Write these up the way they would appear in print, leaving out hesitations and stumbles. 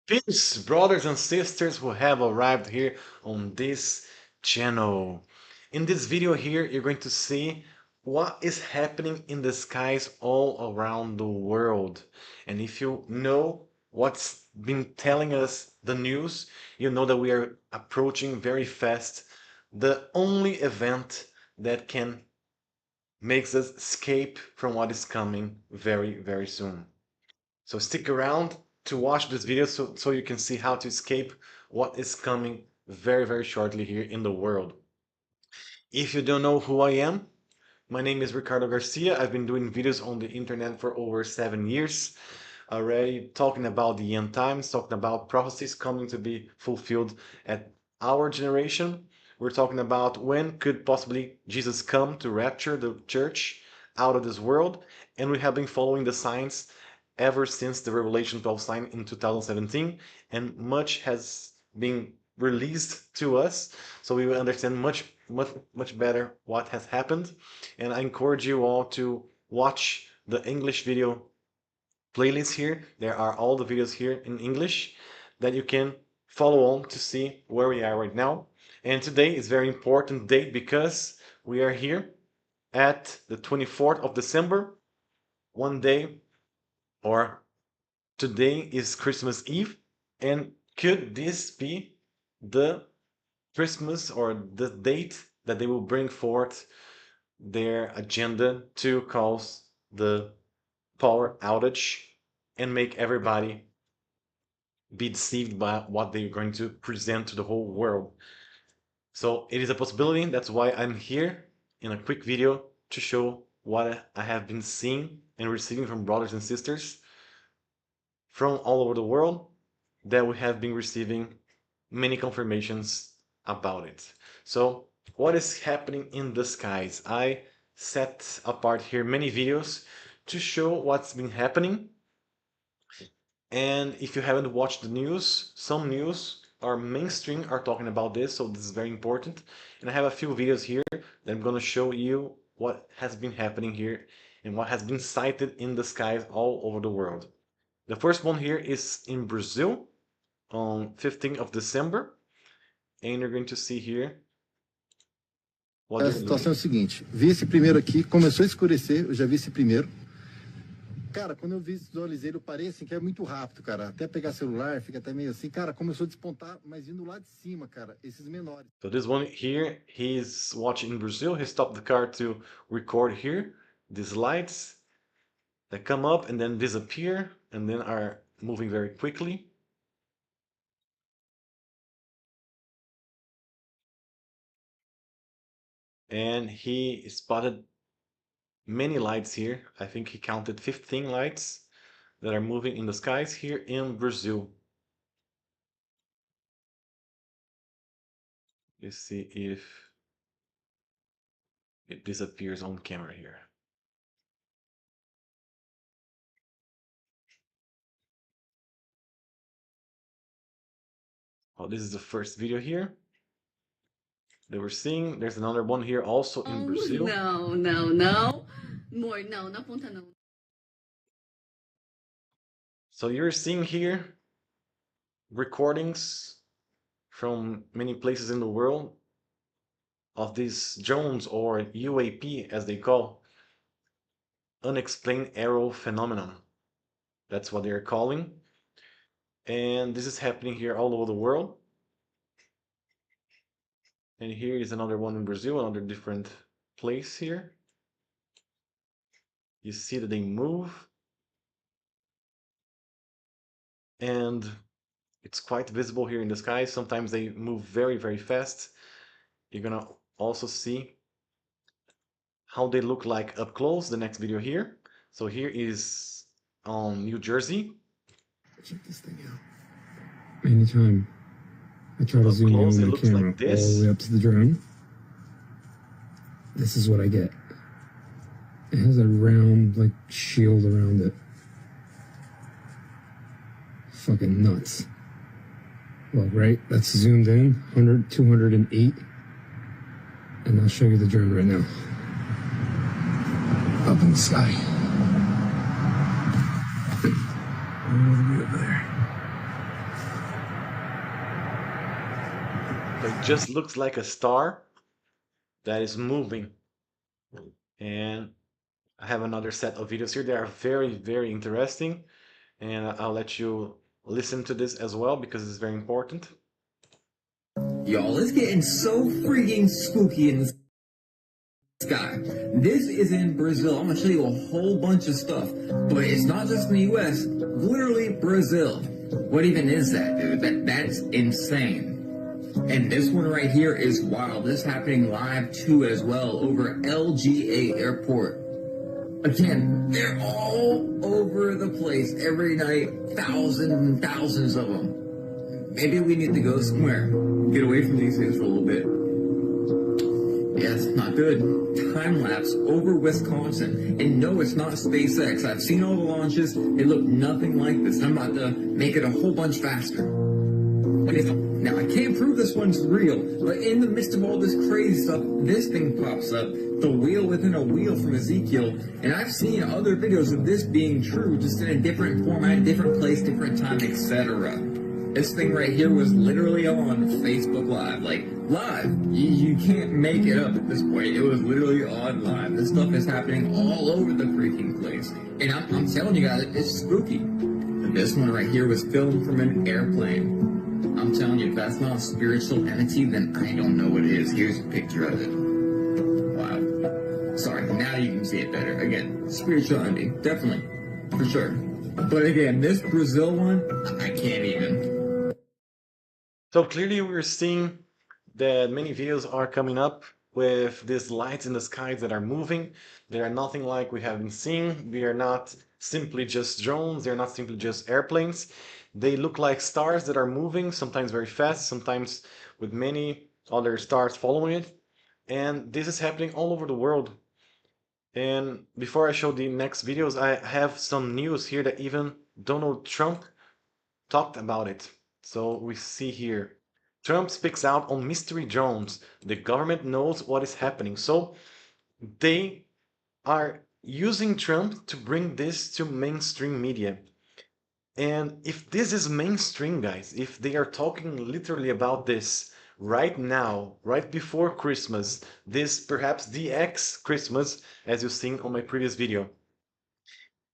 Peace, brothers and sisters who have arrived here on this channel. In this video here, you're going to see what is happening in the skies all around the world. And if you know what's been telling us the news, you know that we are approaching very fast the only event that can makes us escape from what is coming very, very soon. So stick around to watch this video so you can see how to escape what is coming very, very shortly here in the world. If you don't know who I am, my name is Ricardo Garcia. I've been doing videos on the internet for over 7 years already, talking about the end times, talking about prophecies coming to be fulfilled at our generation. We're talking about when could possibly Jesus come to rapture the church out of this world, and we have been following the signs ever since the Revelation 12 sign in 2017, and much has been released to us, so we will understand much better what has happened. And I encourage you all to watch the English video playlist here. There are all the videos here in English that you can follow on to see where we are right now. And today is very important date because we are here at the 24th of December, one day, or today is Christmas Eve. And could this be the Christmas or the date that they will bring forth their agenda to cause the power outage and make everybody be deceived by what they're going to present to the whole world? So it is a possibility. That's why I'm here in a quick video to show what I have been seeing and receiving from brothers and sisters from all over the world, that we have been receiving many confirmations about it. So what is happening in the skies? I set apart here many videos to show what's been happening. And if you haven't watched the news, some news are mainstream are talking about this, so this is very important. And I have a few videos here that I'm going to show you what has been happening here and what has been sighted in the skies all over the world. The first one here is in Brazil on 15th of December, and you're going to see here what A they're situação é o doing. seguinte, vi esse primeiro aqui, começou a escurecer, eu já vi esse primeiro. Cara, quando eu visualizei, eu parei assim, que é muito rápido, cara. Até pegar celular, fica até meio assim. Cara, começou a despontar, mas indo lá de cima, cara, esses menores. So this one here, he's watching in Brazil. He stopped the car to record here. These lights that come up and then disappear and then are moving very quickly. And he spotted many lights here. I think he counted 15 lights that are moving in the skies here in Brazil. Let's see if it disappears on camera here. Oh, this is the first video here that we're seeing. There's another one here also in Brazil. Não, não, não. Amor, não, não aponta não. So you're seeing here recordings from many places in the world of these drones, or UAP as they call, unexplained aerial phenomenon. That's what they're calling. And this is happening here all over the world. And here is another one in Brazil, another different place here. You see that they move. And it's quite visible here in the sky. Sometimes they move very, very fast. You're gonna also see how they look like up close, the next video here. So here is on New Jersey. Check this thing out. Anytime I try to Up zoom in close, it with the looks camera like all this. the way up to the drone, this is what I get. It has a round, like, shield around it. Fucking nuts. Well, right? That's zoomed in, 100, 208. And I'll show you the drone right now. Up in the sky. All the way over there. just looks like a star that is moving. And I have another set of videos here. They are very, very interesting. And I'll let you listen to this as well because it's very important. Y'all, it's getting so freaking spooky in the sky. This is in Brazil. I'm gonna show you a whole bunch of stuff, but it's not just in the US, literally Brazil. What even is that, dude? That's insane. And this one right here is wild. This is happening live too as well over LGA Airport. Again, they're all over the place every night, thousands and thousands of them. Maybe we need to go somewhere, get away from these things for a little bit. Yeah, it's not good. Time lapse over Wisconsin. And no, it's not SpaceX. I've seen all the launches. They look nothing like this. I'm about to make it a whole bunch faster. Now, I can't prove this one's real, but in the midst of all this crazy stuff, this thing pops up, the wheel within a wheel from Ezekiel, and I've seen other videos of this being true, just in a different format, different place, different time, etc. This thing right here was literally on Facebook Live, like, live. You can't make it up at this point. It was literally on live. This stuff is happening all over the freaking place. And I'm telling you guys, it's spooky. And this one right here was filmed from an airplane. I'm telling you, if that's not a spiritual entity, then I don't know what it is. Here's a picture of it. Wow. Sorry, now you can see it better. Again, spiritual entity, definitely, for sure. But again, this Brazil one, I can't even. So clearly we're seeing that many videos are coming up with these lights in the skies that are moving. They are nothing like we have been seeing. We are not simply just drones. They're not simply just airplanes. They look like stars that are moving, sometimes very fast, sometimes with many other stars following it. And this is happening all over the world. And before I show the next videos, I have some news here that even Donald Trump talked about it. So we see here, Trump speaks out on mystery drones. The government knows what is happening. So they are using Trump to bring this to mainstream media. And if this is mainstream, guys, if they are talking literally about this right now, right before Christmas, this perhaps DX Christmas, as you've seen on my previous video,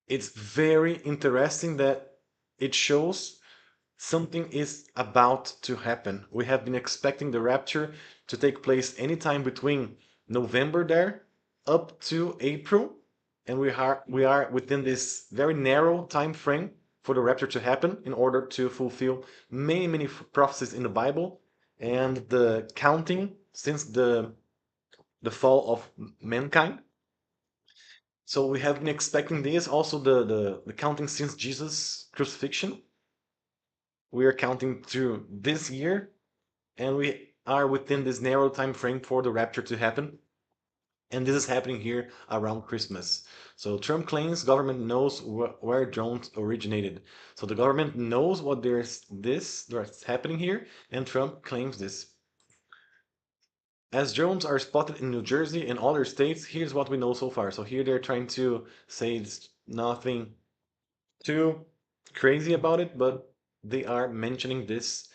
it's very interesting that it shows something is about to happen. We have been expecting the rapture to take place anytime between November there up to April, and we are within this very narrow time frame for the rapture to happen in order to fulfill many prophecies in the Bible and the counting since the fall of mankind. So we have been expecting this, also the counting since Jesus' crucifixion. We are counting through this year, and we are within this narrow time frame for the rapture to happen. And this is happening here around Christmas. So Trump claims government knows where drones originated. So the government knows what that's happening here, and Trump claims this. As drones are spotted in New Jersey and other states, here's what we know so far. So here they're trying to say it's nothing too crazy about it, but they are mentioning this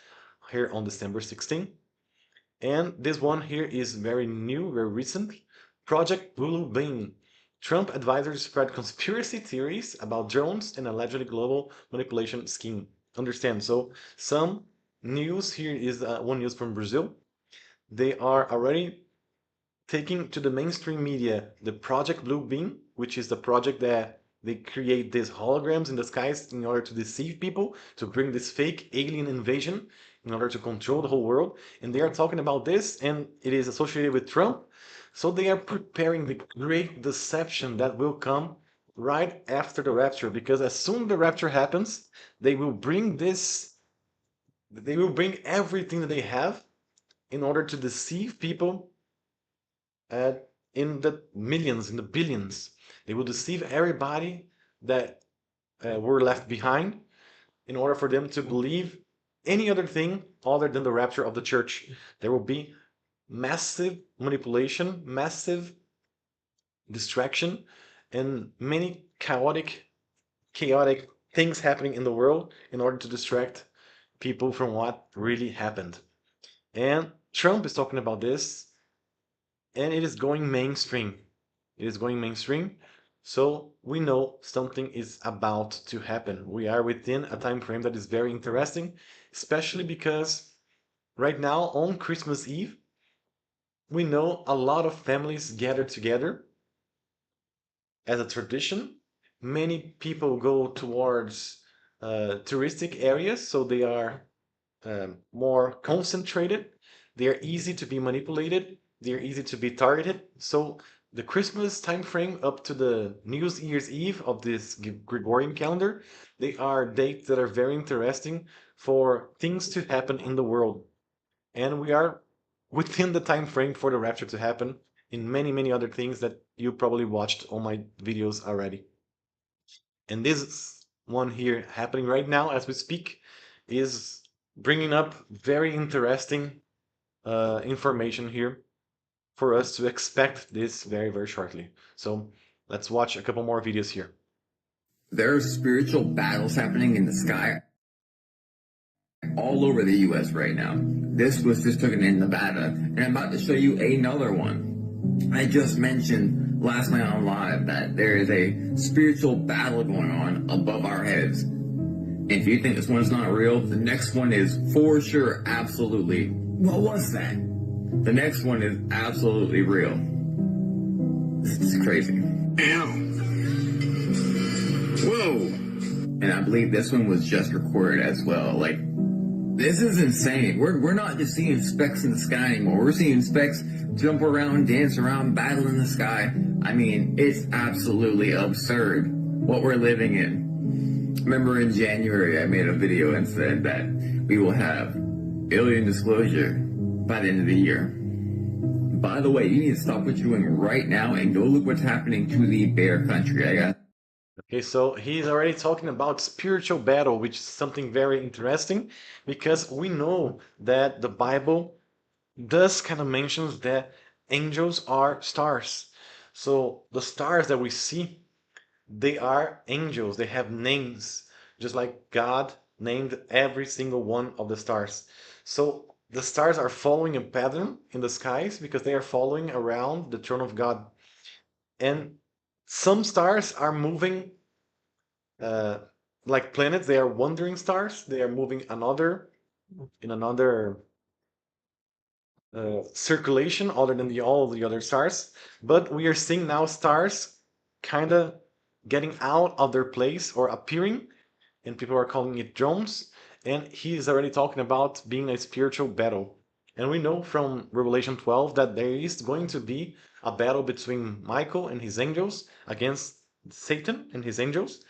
here on December 16th. And this one here is very new, very recent. Project Blue Beam. Trump advisors spread conspiracy theories about drones and allegedly global manipulation scheme. Understand? So some news here is one news from Brazil. They are already taking to the mainstream media the Project Blue Beam, which is the project that they create these holograms in the skies in order to deceive people, to bring this fake alien invasion in order to control the whole world. And they are talking about this, and it is associated with Trump. So they are preparing the great deception that will come right after the rapture, because as soon as the rapture happens, they will bring everything that they have in order to deceive people in the millions, in the billions. They will deceive everybody that were left behind in order for them to believe any other thing other than the rapture of the church. There will be massive manipulation, massive distraction, and many chaotic things happening in the world in order to distract people from what really happened. And Trump is talking about this, and it is going mainstream. It is going mainstream. So we know something is about to happen. We are within a time frame that is very interesting, especially because right now on Christmas Eve, we know a lot of families gather together as a tradition. Many people go towards touristic areas, so they are more concentrated. They are easy to be manipulated. They are easy to be targeted. So the Christmas time frame up to the New Year's Eve of this Gregorian calendar, they are dates that are very interesting for things to happen in the world. And we are within the time frame for the rapture to happen in many other things that you probably watched on my videos already. And this one here happening right now as we speak is bringing up very interesting information here for us to expect this very shortly. So let's watch a couple more videos here. There are spiritual battles happening in the sky all over the US right now. This was just taken in Nevada, and I'm about to show you another one. I just mentioned last night on live that there is a spiritual battle going on above our heads. If you think this one's not real, the next one is for sure, absolutely. What was that? The next one is absolutely real. This is crazy. Ow. Whoa. And I believe this one was just recorded as well. Like, this is insane. We're not just seeing specks in the sky anymore. We're seeing specks jump around, dance around, battle in the sky. I mean, it's absolutely absurd what we're living in. Remember in January, I made a video and said that we will have alien disclosure by the end of the year. By the way, you need to stop what you're doing right now and go look what's happening to the bear country. Okay, so he's already talking about spiritual battle, which is something very interesting because we know that the Bible does kind of mentions that angels are stars. So the stars that we see, they are angels. They have names, just like God named every single one of the stars. So the stars are following a pattern in the skies because they are following around the throne of God. And some stars are moving like planets. They are wandering stars. They are moving in another circulation other than all the other stars. But we are seeing now stars kind of getting out of their place or appearing, and people are calling it drones. And he is already talking about being a spiritual battle. And we know from Revelation 12 that there is going to be a battle between Michael and his angels against Satan and his angels.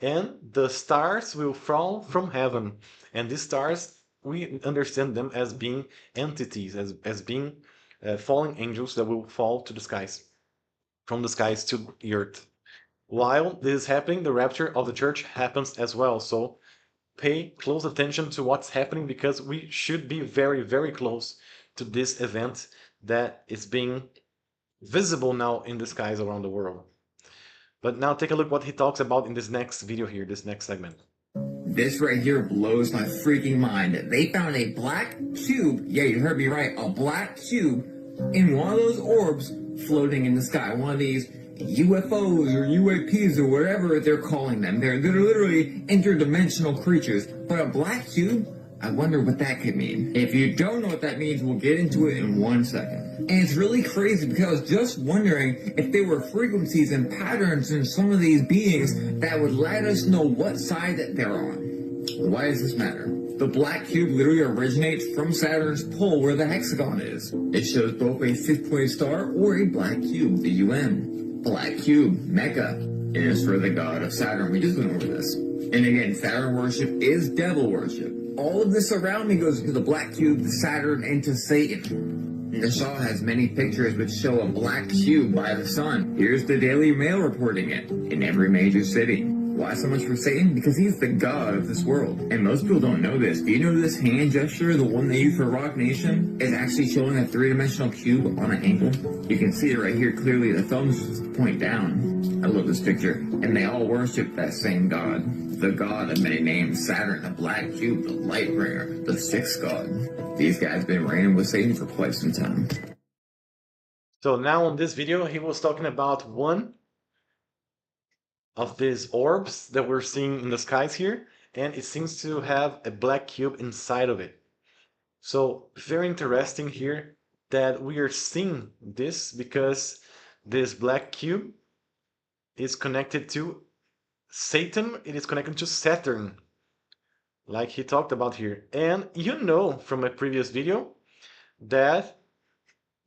And the stars will fall from heaven. And these stars, we understand them as being entities, as being fallen angels that will fall to the skies, from the skies to the earth. While this is happening, the rapture of the church happens as well. So pay close attention to what's happening because we should be very close to this event that is being visible now in the skies around the world. But now take a look what he talks about in this next video here, this next segment. This right here blows my freaking mind. They found a black cube, yeah, you heard me right, a black cube in one of those orbs floating in the sky. One of these UFOs or UAPs or whatever they're calling them. They're literally interdimensional creatures. But a black cube? I wonder what that could mean. If you don't know what that means, we'll get into it in 1 second. And it's really crazy because I was just wondering if there were frequencies and patterns in some of these beings that would let us know what side that they're on. Why does this matter? The black cube literally originates from Saturn's pole where the hexagon is. It shows both a 6-pointed star or a black cube, the UN. Black cube, Mecca, is for the god of Saturn. We just went over this. And again, Saturn worship is devil worship. All of this around me goes to the black cube, the Saturn, and to Satan. The Shaw has many pictures which show a black cube by the sun. Here's the Daily Mail reporting it in every major city. Why so much for Satan? Because he's the god of this world. And most people don't know this. Do you know this hand gesture, the one they use for Rock Nation, is actually showing a 3-dimensional cube on an angle? You can see it right here clearly. The thumbs just point down. I love this picture. And they all worship that same god. The god of many names, Saturn, the black cube, the light bringer, the sixth god. These guys been reigning with Satan for quite some time. So now in this video, he was talking about one of these orbs that we're seeing in the skies here, and it seems to have a black cube inside of it. So very interesting here that we are seeing this because this black cube is connected to Satan, it is connected to Saturn, like he talked about here. And you know from a previous video that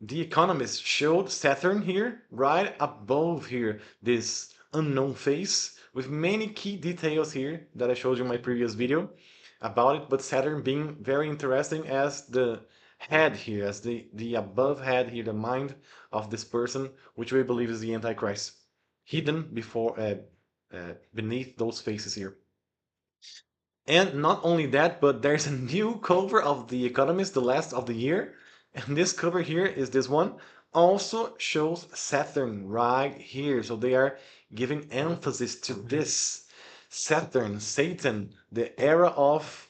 The Economist showed Saturn here, right above here, this unknown face, with many key details here that I showed you in my previous video about it, but Saturn being very interesting as the head here, as the above head here, the mind of this person, which we believe is the Antichrist, hidden beneath those faces here. And not only that, but there's a new cover of The Economist, the last of the year. And this cover here is this one. Also shows Saturn right here. So they are giving emphasis to this. Saturn, Satan, the era of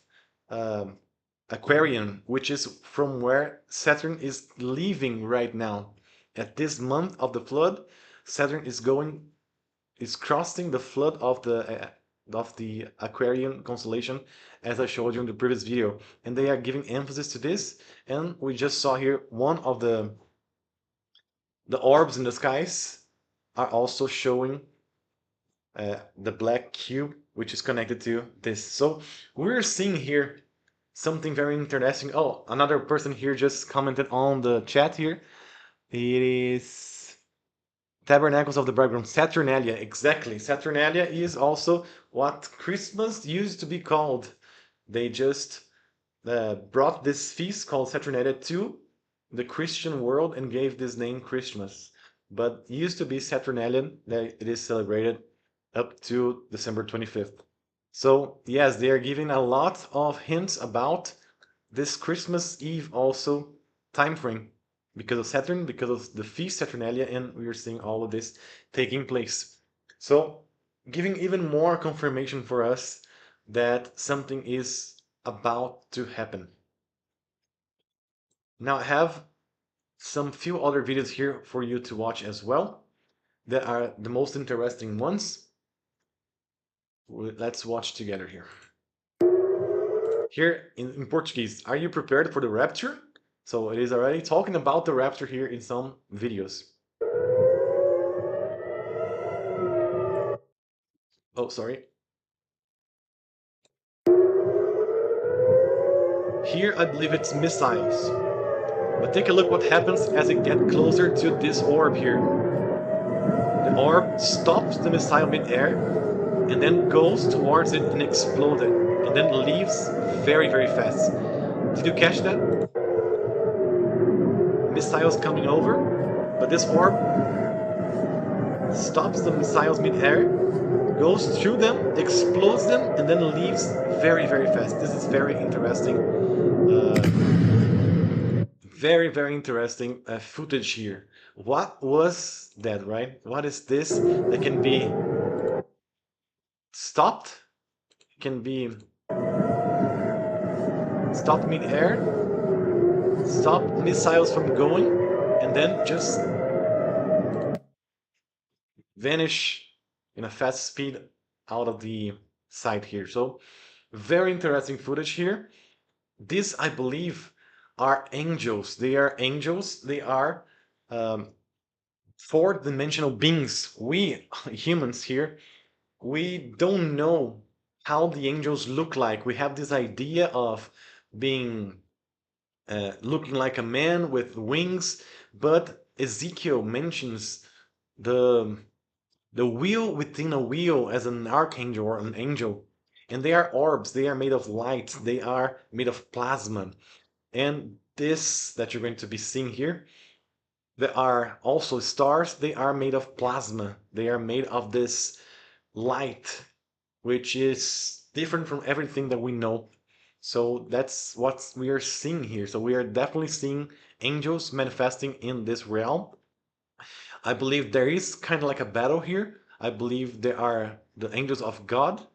Aquarian, which is from where Saturn is leaving right now. At this month of the flood, Saturn is crossing the flood of the Aquarian constellation, as I showed you in the previous video, and they are giving emphasis to this. And we just saw here one of the orbs in the skies are also showing the black cube, which is connected to this. So we're seeing here something very interesting. Oh, another person here just commented on the chat here. It is Tabernacles of the Bridegroom, Saturnalia, exactly. Saturnalia is also what Christmas used to be called. They just brought this feast called Saturnalia to the Christian world and gave this name Christmas. But it used to be Saturnalia, that it is celebrated up to December 25th. So yes, they are giving a lot of hints about this Christmas Eve also time frame, because of Saturn, because of the feast Saturnalia, and we are seeing all of this taking place. So giving even more confirmation for us that something is about to happen. Now I have some few other videos here for you to watch as well that are the most interesting ones. Let's watch together here. Here in Portuguese, are you prepared for the rapture? So it is already talking about the rapture here in some videos. Oh, sorry. Here I believe it's missiles. But take a look what happens as it gets closer to this orb here. The orb stops the missile mid-air and then goes towards it and explodes it. And then leaves very, very fast. Did you catch that? Missiles coming over, but this orb stops the missiles mid-air, goes through them, explodes them, and then leaves very, very fast. This is very interesting. Very, very interesting footage here. What was that, right? What is this that can be stopped? Can be stopped mid-air, stop missiles from going, and then just vanish in a fast speed out of the site here. So very interesting footage here. This, I believe, are angels. They are angels. They are four-dimensional beings. We humans here, we don't know how the angels look like. We have this idea of being looking like a man with wings, but Ezekiel mentions the wheel within a wheel as an archangel or an angel. And they are orbs, they are made of light, they are made of plasma. And this that you're going to be seeing here, there are also stars, they are made of plasma. They are made of this light, which is different from everything that we know. So that's what we are seeing here. So we are definitely seeing angels manifesting in this realm. I believe there is kind of like a battle here. I believe there are the angels of God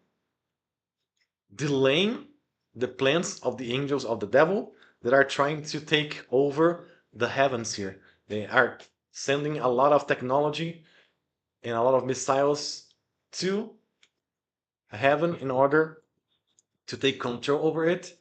delaying the plans of the angels of the devil. that are trying to take over the heavens here. They are sending a lot of technology and a lot of missiles to heaven in order to take control over it.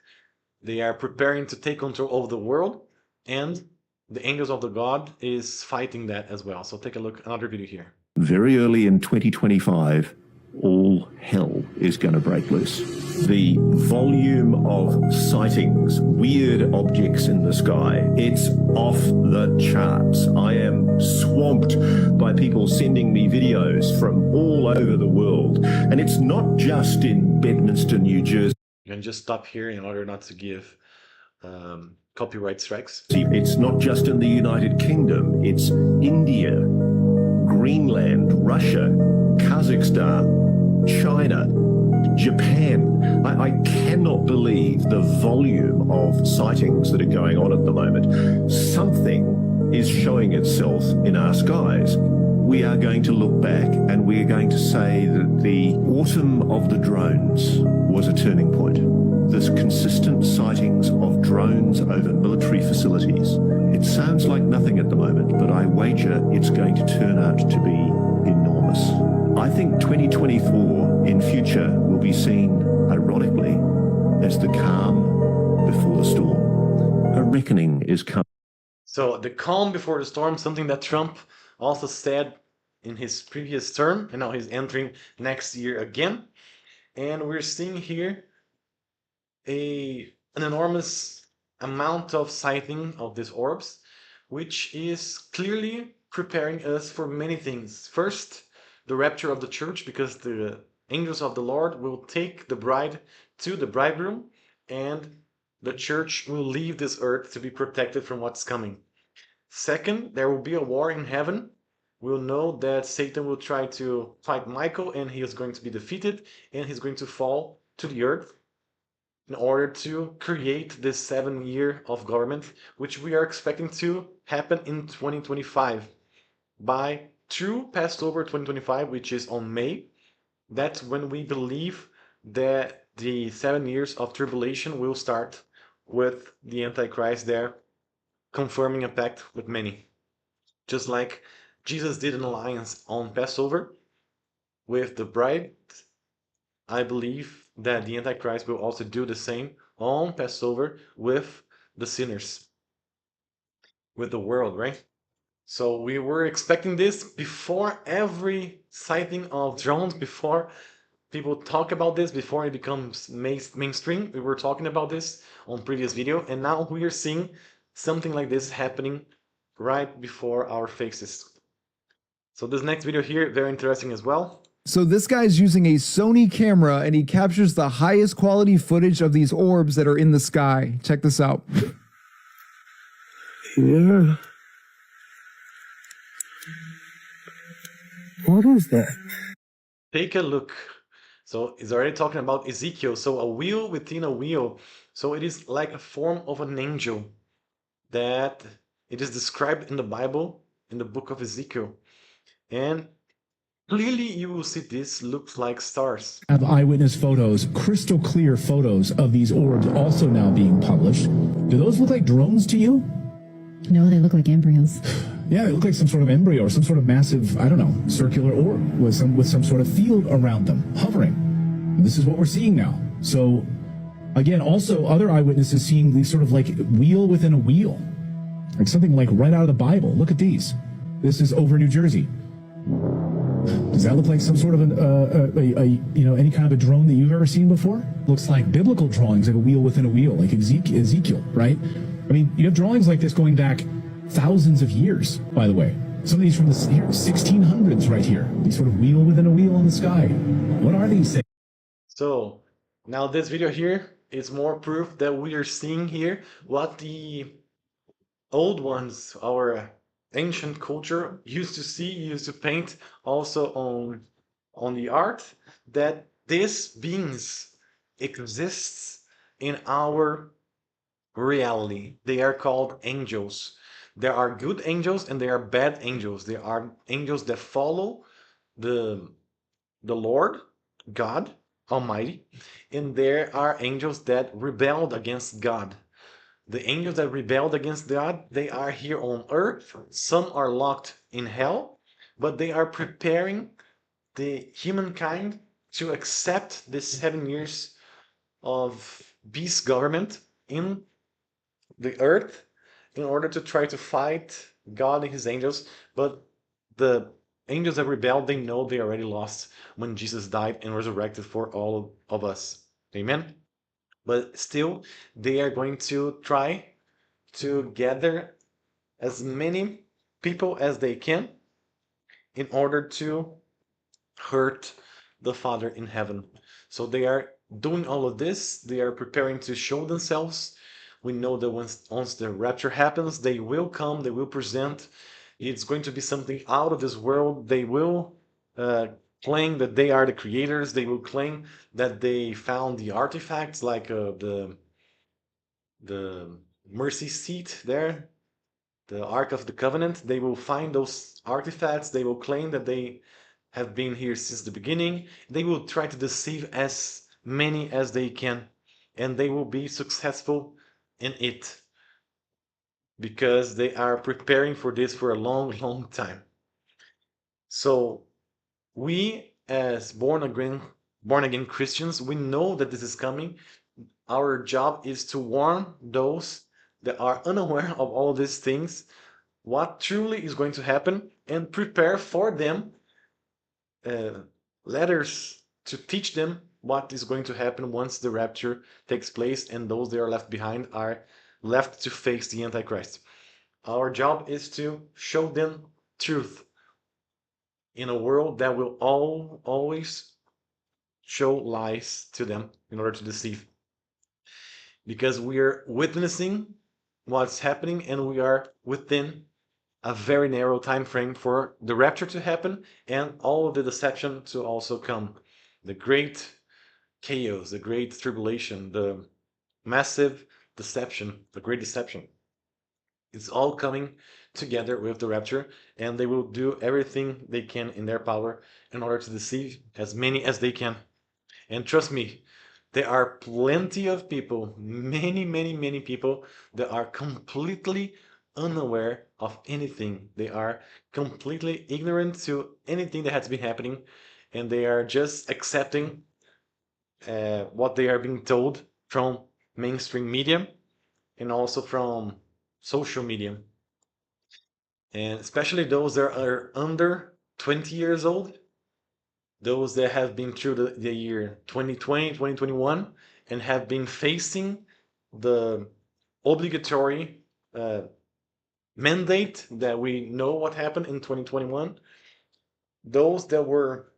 They are preparing to take control of the world, and the angels of the God is fighting that as well. So take a look, another video here. Very early in 2025, all hell is going to break loose. The volume of sightings, weird objects in the sky, it's off the charts. I am swamped by people sending me videos from all over the world. And it's not just in Bedminster, New Jersey. You can just stop here in order not to give copyright strikes. It's not just in the United Kingdom, it's India, Greenland, Russia, Kazakhstan, China, Japan. I cannot believe the volume of sightings that are going on at the moment. Something is showing itself in our skies. We are going to look back and we are going to say that the autumn of the drones was a turning point. There's consistent sightings of drones over military facilities. It sounds like nothing at the moment, but I wager it's going to turn out to be enormous. I think 2024 in future will be seen, ironically, as the calm before the storm. A reckoning is coming. So the calm before the storm, something that Trump also said in his previous term, and now he's entering next year again. And we're seeing here an enormous amount of sighting of these orbs, which is clearly preparing us for many things. First, the rapture of the church, because the angels of the Lord will take the bride to the bridegroom, and the church will leave this earth to be protected from what's coming. Second, there will be a war in heaven. We'll know that Satan will try to fight Michael, and he is going to be defeated, and he's going to fall to the earth in order to create this 7 year of government, which we are expecting to happen in 2025. By true Passover 2025, which is on May, that's when we believe that the 7 years of tribulation will start, with the Antichrist there confirming a pact with many. Just like Jesus did an alliance on Passover with the bride, I believe that the Antichrist will also do the same on Passover with the sinners, with the world, right? So we were expecting this before every sighting of drones, before people talk about this, before it becomes mainstream. We were talking about this on previous video, and now we are seeing something like this happening right before our faces. So this next video here, very interesting as well. So this guy's using a Sony camera and he captures the highest quality footage of these orbs that are in the sky. Check this out. Yeah. What is that? Take a look. So it's already talking about Ezekiel. So a wheel within a wheel. So it is like a form of an angel that it is described in the Bible, in the book of Ezekiel. And clearly you will see this looks like stars. Have eyewitness photos, crystal clear photos of these orbs also now being published. Do those look like drones to you? No, they look like embryos. Yeah, they look like some sort of embryo or some sort of massive, I don't know, circular orb with some sort of field around them, hovering. And this is what we're seeing now. So, again, also other eyewitnesses seeing these sort of like wheel within a wheel. Like something like right out of the Bible. Look at these. This is over New Jersey. Does that look like some sort of any kind of a drone that you've ever seen before? Looks like biblical drawings, like a wheel within a wheel, like Ezekiel, right? I mean, you have drawings like this going back thousands of years, by the way. Some of these from the 1600s right here. These sort of wheel within a wheel in the sky. What are these things? So now this video here is more proof that we are seeing here what the old ones, our ancient culture used to see, used to paint also on the art, that these beings exists in our reality. They are called angels. There are good angels and there are bad angels. There are angels that follow the Lord God Almighty, and there are angels that rebelled against God. The angels that rebelled against God, they are here on earth. Some are locked in hell, but they are preparing the humankind to accept this 7 years of peace government in the earth in order to try to fight God and his angels. But the angels that rebelled, they know they already lost when Jesus died and resurrected for all of us. Amen. But still, they are going to try to gather as many people as they can in order to hurt the Father in heaven. So they are doing all of this, they are preparing to show themselves. We know that once the rapture happens, they will come, they will present. It's going to be something out of this world. They will claim that they are the creators. They will claim that they found the artifacts like the mercy seat there, the Ark of the Covenant. They will find those artifacts. They will claim that they have been here since the beginning. They will try to deceive as many as they can, and they will be successful in it because they are preparing for this for a long, long time. So we, as born again Christians, we know that this is coming. Our job is to warn those that are unaware of all these things what truly is going to happen and prepare for them letters to teach them what is going to happen once the rapture takes place and those that are left behind are left to face the Antichrist. Our job is to show them truth in a world that will always show lies to them in order to deceive. Because we are witnessing what's happening and we are within a very narrow time frame for the rapture to happen and all of the deception to also come. The great chaos, the great tribulation, the massive deception, the great deception. It's all coming together with the rapture, and they will do everything they can in their power in order to deceive as many as they can. And trust me, there are plenty of people, many, many, many people that are completely unaware of anything. They are completely ignorant to anything that has been happening, and they are just accepting what they are being told from mainstream media and also from social media. And especially those that are under 20 years old, those that have been through the year 2020, 2021, and have been facing the obligatory mandate that we know what happened in 2021. Those that were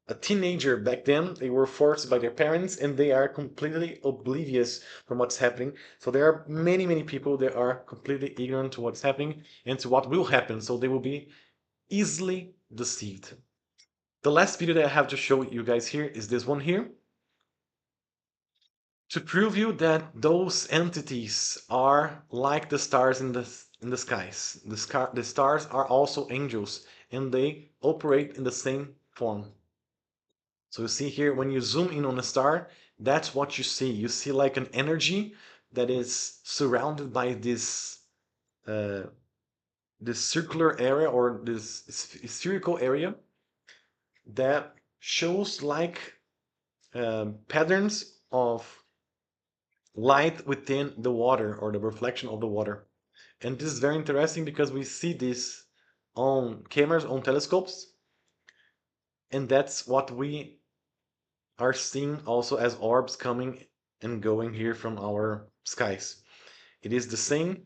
a teenager back then, they were forced by their parents and they are completely oblivious from what's happening. So there are many, many people that are completely ignorant to what's happening and to what will happen. So they will be easily deceived. The last video that I have to show you guys here is this one here, to prove you that those entities are like the stars in the skies. The stars are also angels and they operate in the same form. So you see here, when you zoom in on a star, that's what you see. You see like an energy that is surrounded by this circular area or this spherical area that shows like patterns of light within the water or the reflection of the water. And this is very interesting because we see this on cameras, on telescopes, and that's what we are seeing also as orbs coming and going here from our skies. It is the same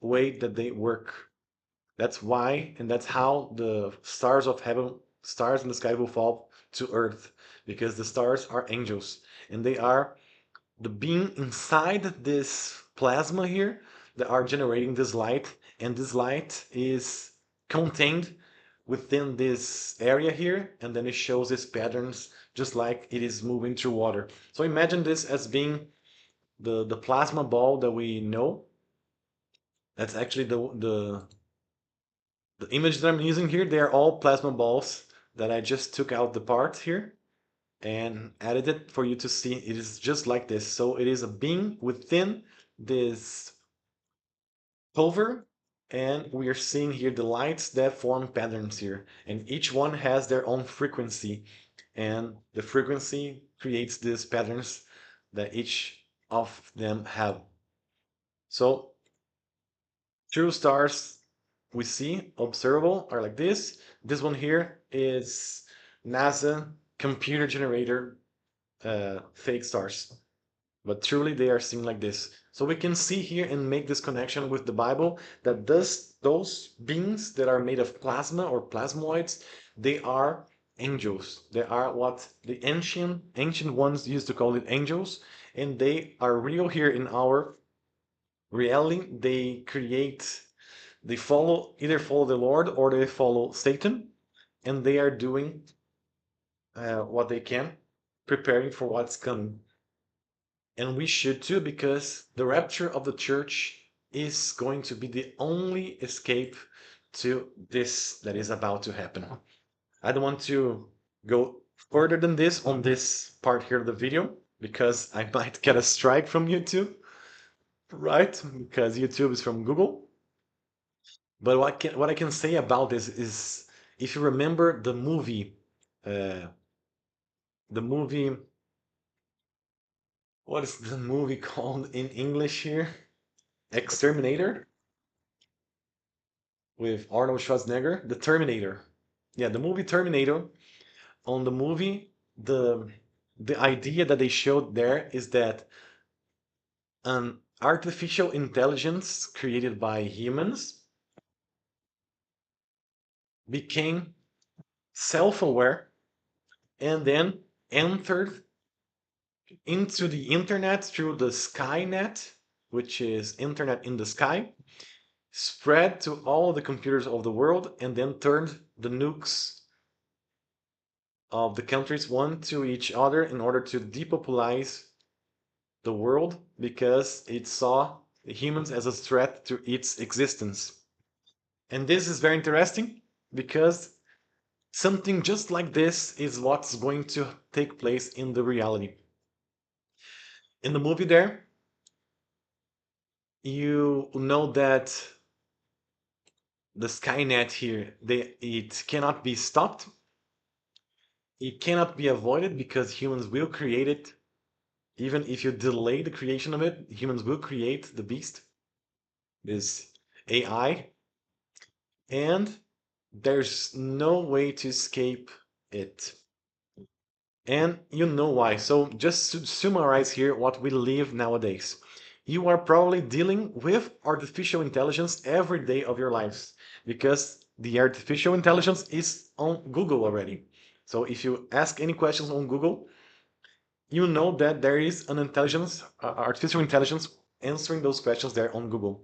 way that they work. That's why and that's how the stars of heaven, stars in the sky will fall to earth, because the stars are angels and they are the being inside this plasma here that are generating this light, and this light is contained within this area here, and then it shows these patterns just like it is moving through water. So imagine this as being the plasma ball that we know. That's actually the image that I'm using here. They are all plasma balls that I just took out the part here and added it for you to see. It is just like this. So it is a being within this cover, and we are seeing here the lights that form patterns here, and each one has their own frequency, and the frequency creates these patterns that each of them have. So true stars we see observable are like this. This one here is NASA computer generator fake stars, but truly they are seen like this. So we can see here and make this connection with the Bible that those beings that are made of plasma or plasmoids, they are angels. They are what the ancient ones used to call it angels, and they are real here in our reality. They follow either follow the Lord or they follow Satan, and they are doing what they can, preparing for what's coming. And we should too, because the rapture of the church is going to be the only escape to this that is about to happen. I don't want to go further than this on this part here of the video, because I might get a strike from YouTube, right? Because YouTube is from Google. But what I can say about this is, if you remember uh, the movie, what is the movie called in English here? Exterminator with Arnold Schwarzenegger, the Terminator. Yeah, the movie Terminator. On the movie, the idea that they showed there is that an artificial intelligence created by humans became self-aware and then entered into the internet through the Skynet, which is internet in the sky, spread to all the computers of the world, and then turned the nukes of the countries one to each other in order to depopulize the world, because it saw the humans as a threat to its existence. And this is very interesting, because something just like this is what's going to take place in the reality. In the movie there, you know that the Skynet here, it cannot be stopped. It cannot be avoided because humans will create it. Even if you delay the creation of it, humans will create the beast, this AI, and there's no way to escape it. And you know why. So just to summarize here what we live nowadays. You are probably dealing with artificial intelligence every day of your lives, because the artificial intelligence is on Google already. So if you ask any questions on Google, you know that there is an artificial intelligence answering those questions there on Google.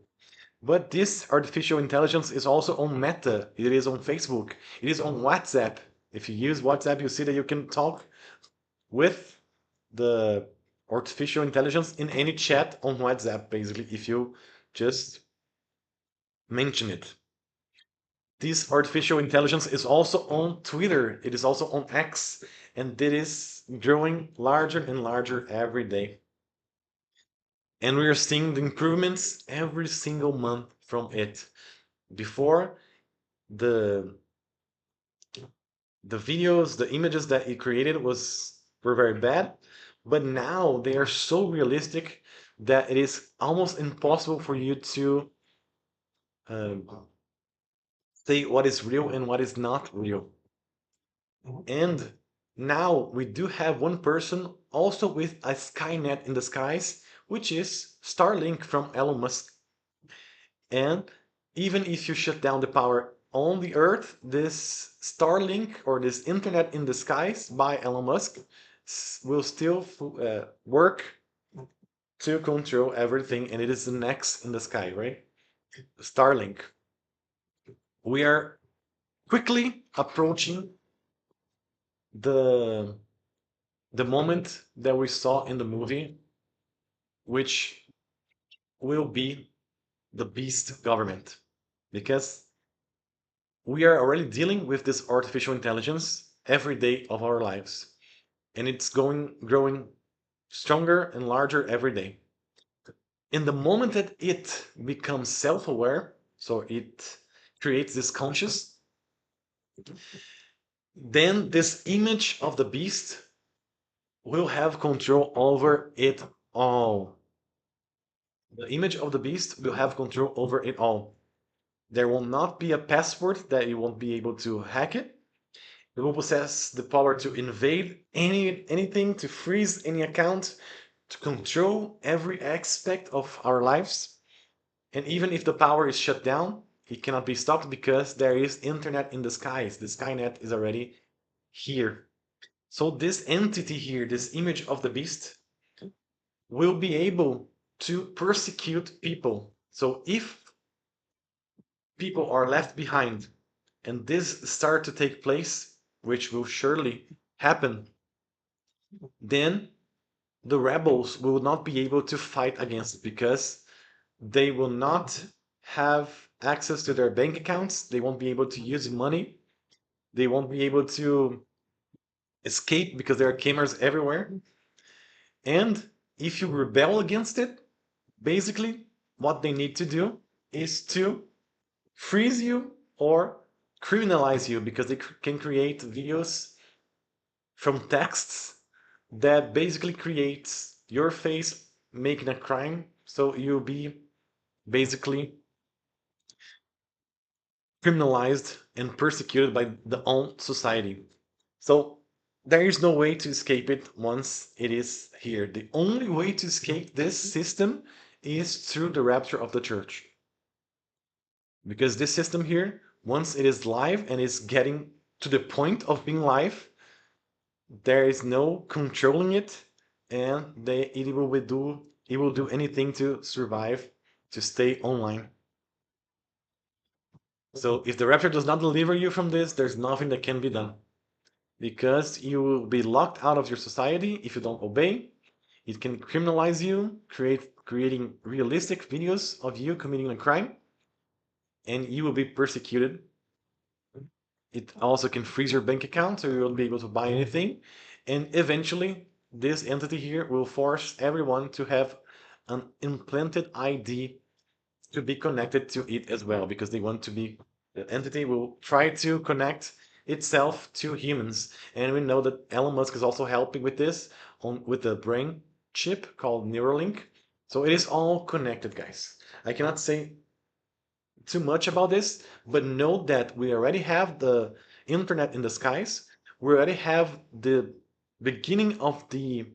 But this artificial intelligence is also on Meta, it is on Facebook, it is on WhatsApp. If you use WhatsApp, you see that you can talk with the artificial intelligence in any chat on WhatsApp, basically, if you just mention it. This artificial intelligence is also on Twitter, it is also on X, and it is growing larger and larger every day. And we are seeing the improvements every single month from it. Before, the videos, the images that it created were very bad, but now they are so realistic that it is almost impossible for you to um, say what is real and what is not real. And now we do have one person also with a Skynet in the skies, which is Starlink from Elon Musk. And even if you shut down the power on the Earth, this Starlink or this internet in the skies by Elon Musk will still work to control everything, and it is the next in the sky, right? Starlink. We are quickly approaching the moment that we saw in the movie, which will be the beast government, because we are already dealing with this artificial intelligence every day of our lives, and it's growing stronger and larger every day. in the moment that it becomes self-aware, so it creates this conscious, then this image of the beast will have control over it all. The image of the beast will have control over it all. There will not be a password that you won't be able to hack it. It will possess the power to invade anything, to freeze any account, to control every aspect of our lives. And even if the power is shut down, it cannot be stopped because there is internet in the skies. The Skynet is already here. So this entity here, this image of the beast, will be able to persecute people. So if people are left behind and this start to take place, which will surely happen, then the rebels will not be able to fight against it because they will not have access to their bank accounts. They won't be able to use money. They won't be able to escape because there are cameras everywhere. And if you rebel against it, basically what they need to do is to freeze you or criminalize you, because they can create videos from texts that basically creates your face making a crime. So you'll be basically criminalized and persecuted by the own society. So there is no way to escape it once it is here. The only way to escape this system is through the rapture of the church. Because this system here, once it is live and is getting to the point of being live, there is no controlling it, and it will do anything to survive, to stay online. So if the rapture does not deliver you from this, there's nothing that can be done, because you will be locked out of your society if you don't obey. It can criminalize you, creating realistic videos of you committing a crime, and you will be persecuted. It also can freeze your bank account, so you won't be able to buy anything. And eventually, this entity here will force everyone to have an implanted ID to be connected to it as well, because they want to be, the entity will try to connect itself to humans. And we know that Elon Musk is also helping with this with the brain chip called Neuralink. So it is all connected, guys. I cannot say too much about this, but know that we already have the internet in the skies. We already have the beginning of the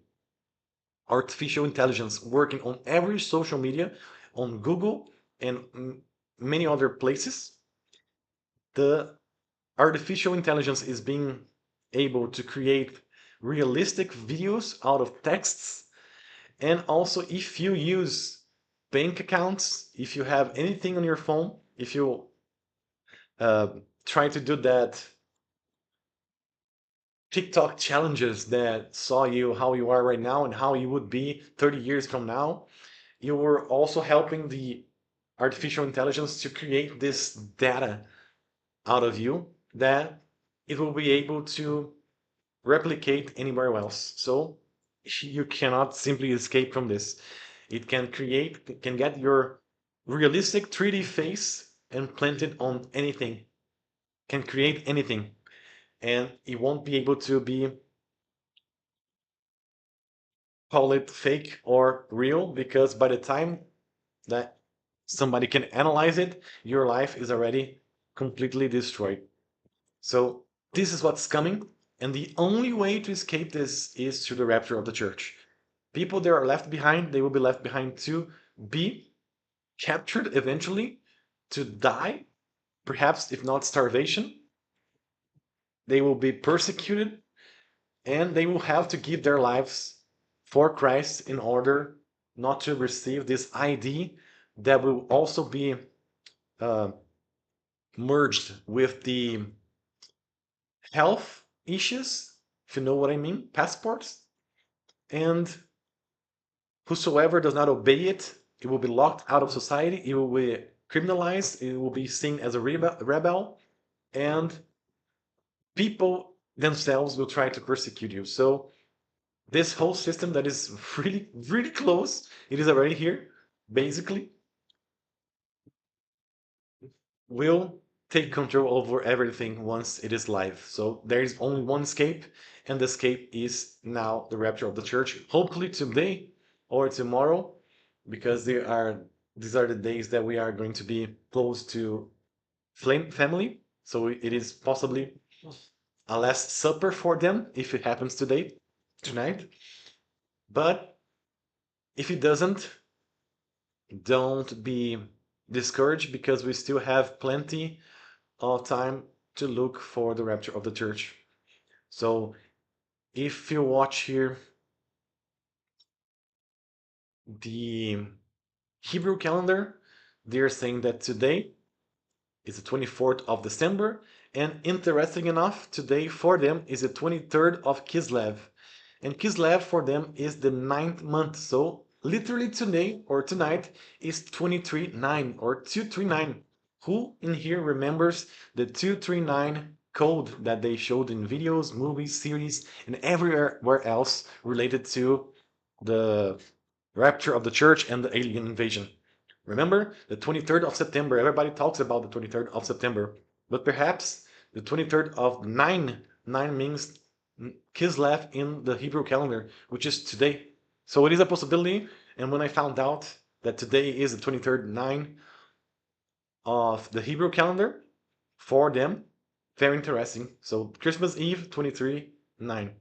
artificial intelligence working on every social media, on Google and many other places. The artificial intelligence is being able to create realistic videos out of texts. And also, if you use bank accounts, if you have anything on your phone, if you try to do that TikTok challenges that saw you how you are right now and how you would be 30 years from now, you were also helping the artificial intelligence to create this data out of you that it will be able to replicate anywhere else. So you cannot simply escape from this. It can get your realistic 3D face and plant it on anything, can create anything, and it won't be able to be, call it fake or real, because by the time that somebody can analyze it, your life is already completely destroyed. So this is what's coming, and the only way to escape this is through the rapture of the church. People that are left behind, they will be left behind to be captured eventually, to die, perhaps if not starvation. They will be persecuted, and they will have to give their lives for Christ in order not to receive this ID that will also be uh, merged with the health issues, if you know what I mean, passports. And whosoever does not obey it, it will be locked out of society, it will be criminalized, it will be seen as a rebel, and people themselves will try to persecute you. So this whole system that is really, really close, it is already here, basically will take control over everything once it is live. So there is only one escape, and the escape is now the rapture of the church. Hopefully today or tomorrow, because these are the days that we are going to be close to flame family. So it is possibly a last supper for them if it happens tonight. But if it doesn't, don't be discouraged, because we still have plenty of time to look for the rapture of the church. So if you watch here the Hebrew calendar, they're saying that today is the 24th of December, and interesting enough, today for them is the 23rd of Kislev. And Kislev for them is the 9th month. So literally today or tonight is 23/9 or 239. Who in here remembers the 239 code that they showed in videos, movies, series, and everywhere else related to the rapture of the church and the alien invasion? Remember, the 23rd of September, everybody talks about the 23rd of September, but perhaps the 23rd of 9, 9 means Kislev in the Hebrew calendar, which is today. So it is a possibility, and when I found out that today is the 23rd 9 of the Hebrew calendar, for them, very interesting. So Christmas Eve, 23/9.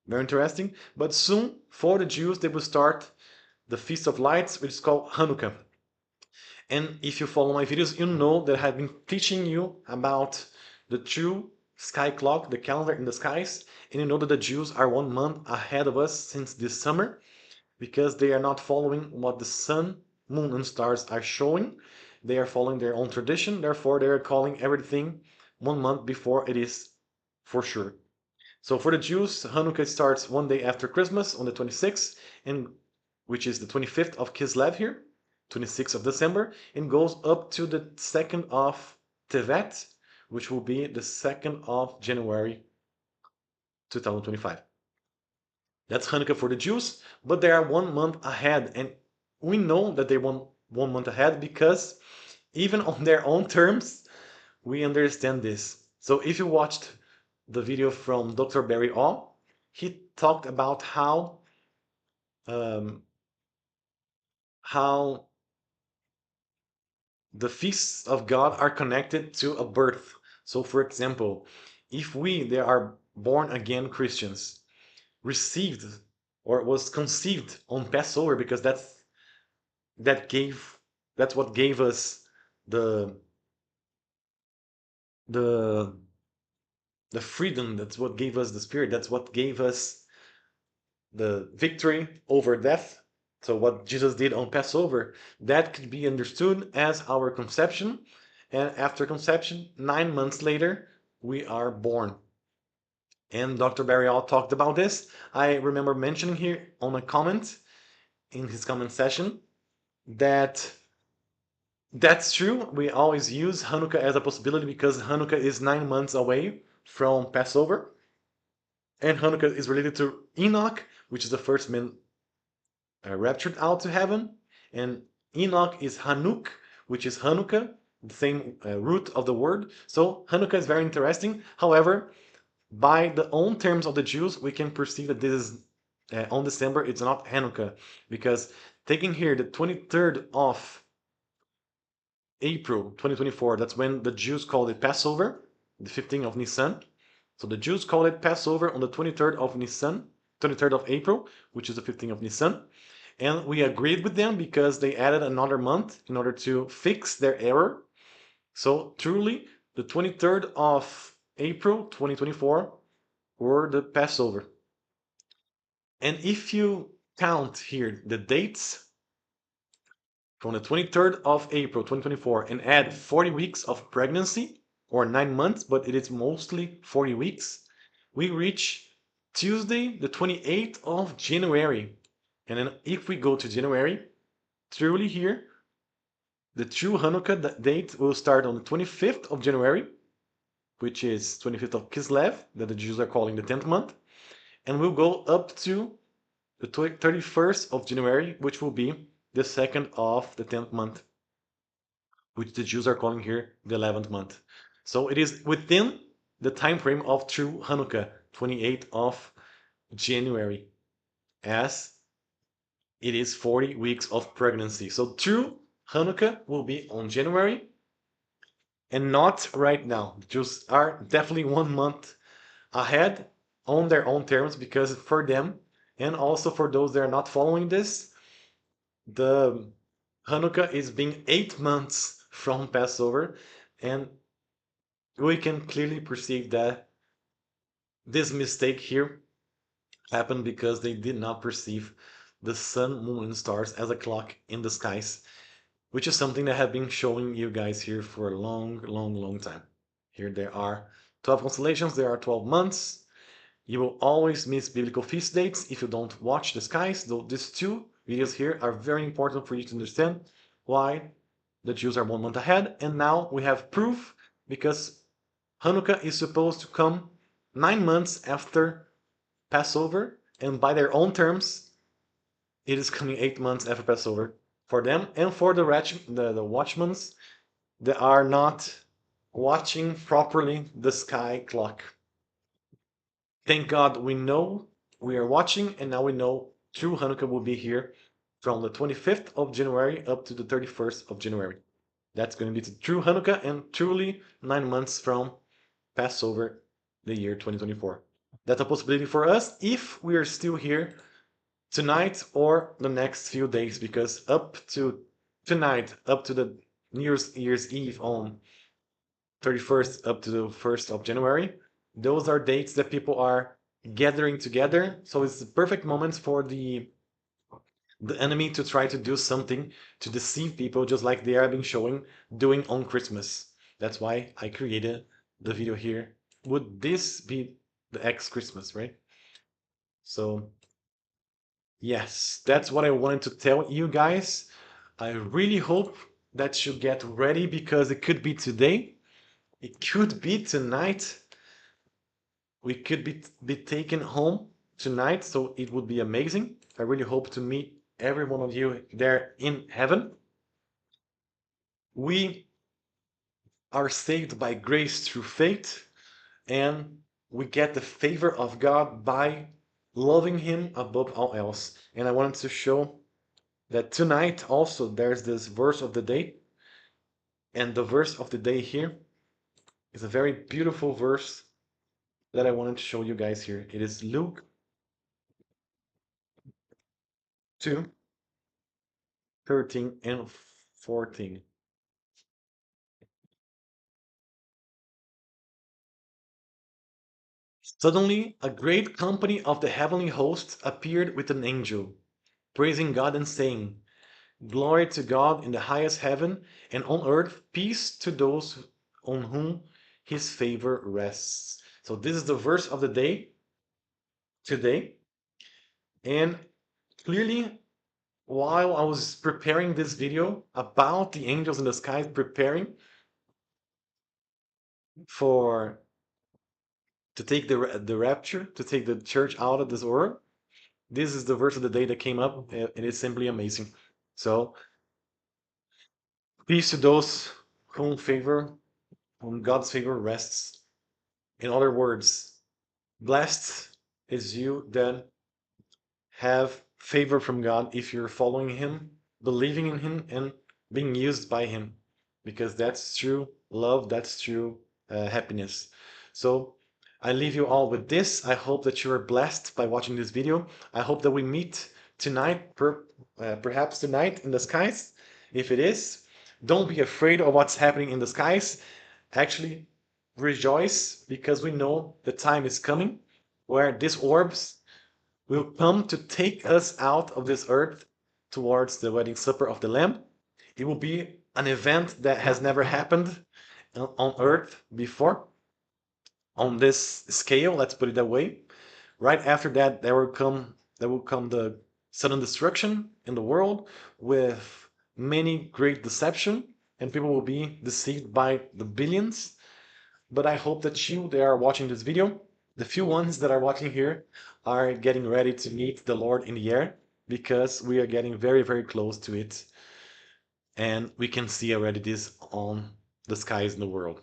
Very interesting. But soon, for the Jews, they will start the Feast of Lights, which is called Hanukkah. And if you follow my videos, you know that I've been teaching you about the true sky clock, the calendar in the skies, and you know that the Jews are 1 month ahead of us since this summer, because they are not following what the sun, moon, and stars are showing. They are following their own tradition, therefore they are calling everything 1 month before it is for sure. So for the Jews, Hanukkah starts one day after Christmas on the 26th, and which is the 25th of Kislev here, 26th of December, and goes up to the 2nd of Tevet, which will be the 2nd of January 2025. That's Hanukkah for the Jews, but they are 1 month ahead, and we know that they want 1 month ahead because even on their own terms, we understand this. So if you watched the video from Dr. Barry O, he talked about um, how the feasts of God are connected to a birth. So for example, if they are born again Christians, received or was conceived on Passover, because that's what gave us the the the freedom, that's what gave us the spirit, that's what gave us the victory over death. So what Jesus did on Passover, that could be understood as our conception, and after conception, 9 months later, we are born. And Dr. Barrial talked about this. I remember mentioning here on a comment in his comment session that that's true. We always use Hanukkah as a possibility because Hanukkah is 9 months away from Passover. And Hanukkah is related to Enoch, which is the first man raptured out to heaven. And Enoch is Hanuk, which is Hanukkah, the same root of the word. So Hanukkah is very interesting. However, by the own terms of the Jews, we can perceive that this is on December, it's not Hanukkah, because taking here the 23rd of April 2024, that's when the Jews called it Passover, the 15th of Nisan. So the Jews called it Passover on the 23rd of Nisan, 23rd of April, which is the 15th of Nisan. And we agreed with them because they added another month in order to fix their error. So truly, the 23rd of April 2024 were the Passover. And if you count here the dates from the 23rd of April 2024 and add 40 weeks of pregnancy, or 9 months, but it is mostly 40 weeks, we reach Tuesday, the 28th of January. And then if we go to January, truly here, the true Hanukkah date will start on the 25th of January, which is 25th of Kislev, that the Jews are calling the 10th month, and we'll go up to the 31st of January, which will be the second of the 10th month, which the Jews are calling here the 11th month. So it is within the time frame of true Hanukkah, 28th of January, as it is 40 weeks of pregnancy. So true Hanukkah will be on January and not right now. The Jews are definitely 1 month ahead on their own terms, because for them, and also for those that are not following this, the Hanukkah is being 8 months from Passover, and we can clearly perceive that this mistake here happened because they did not perceive the sun, moon, and stars as a clock in the skies, which is something that I have been showing you guys here for a long time. Here there are 12 constellations, there are 12 months. You will always miss biblical feast dates if you don't watch the skies, though these two videos here are very important for you to understand why the Jews are 1 month ahead. And now we have proof, because Hanukkah is supposed to come 9 months after Passover, and by their own terms, it is coming 8 months after Passover for them, and for the watchmen that are not watching properly the sky clock. Thank God we know we are watching, and now we know true Hanukkah will be here from the 25th of January up to the 31st of January. That's going to be the true Hanukkah, and truly 9 months from Passover, the year 2024. That's a possibility for us if we are still here tonight or the next few days, because up to tonight, up to the New Year's Eve on 31st up to the 1st of January, those are dates that people are gathering together. So it's the perfect moment for the enemy to try to do something to deceive people, just like they have been doing on Christmas. That's why I created the video here. Would this be the X Christmas, right? So yes, that's what I wanted to tell you guys. I really hope that you get ready, because it could be today, it could be tonight, we could be taken home tonight, so it would be amazing. I really hope to meet every one of you there in heaven. We are saved by grace through faith, and we get the favor of God by loving Him above all else. And I wanted to show that tonight also there's this verse of the day, and the verse of the day here is a very beautiful verse that I wanted to show you guys here. It is Luke 2, 13 and 14. Suddenly, a great company of the heavenly hosts appeared with an angel, praising God and saying, "Glory to God in the highest heaven, and on earth peace to those on whom His favor rests." So this is the verse of the day today. And clearly, while I was preparing this video about the angels in the skies, preparing for to take the rapture, to take the church out of this world, this is the verse of the day that came up, and it is simply amazing. So peace to those whom God's favor rests. In other words, blessed is you that have favor from God if you're following Him, believing in Him, and being used by Him, because that's true love, that's true happiness. So I leave you all with this. I hope that you are blessed by watching this video. I hope that we meet tonight, perhaps tonight in the skies. If it is, don't be afraid of what's happening in the skies. Actually, rejoice, because we know the time is coming where these orbs will come to take us out of this earth towards the wedding supper of the Lamb. It will be an event that has never happened on earth before, on this scale, let's put it that way. Right after that, there will come the sudden destruction in the world, with many great deception, and people will be deceived by the billions. But I hope that you that are watching this video, the few ones that are watching here, are getting ready to meet the Lord in the air, because we are getting very, very close to it. And we can see already this on the skies in the world.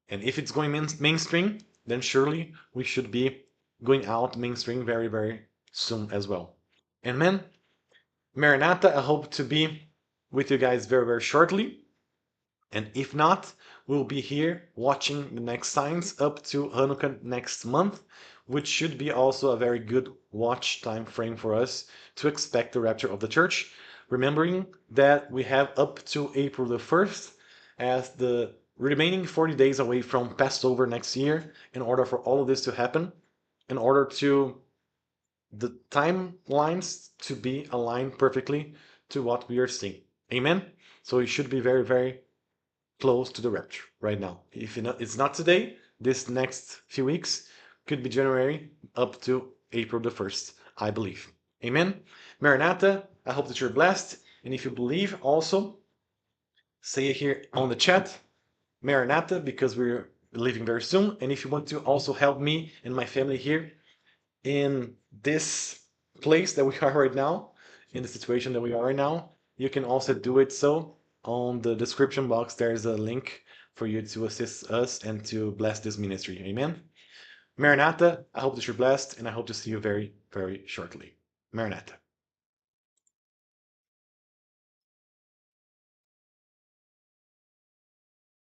And if it's going mainstream, then surely we should be going out mainstream very, very soon as well. And man, Maranatha, I hope to be with you guys very, very shortly. And if not, we'll be here watching the next signs up to Hanukkah next month, which should be also a very good watch time frame for us to expect the rapture of the church. Remembering that we have up to April the 1st as the remaining 40 days away from Passover next year in order for all of this to happen, in order to the timelines to be aligned perfectly to what we are seeing. Amen? So it should be very, very close to the rapture right now. If it's not today, this next few weeks could be January up to April the 1st, I believe. Amen? Maranatha, I hope that you're blessed. And if you believe also, say it here on the chat, Maranatha, because we're leaving very soon. And if you want to also help me and my family here in this place that we are right now, in the situation that we are right now, you can also do it so on the description box. There's a link for you to assist us and to bless this ministry. Amen. Maranatha, I hope that you're blessed, and I hope to see you very, very shortly. Maranatha.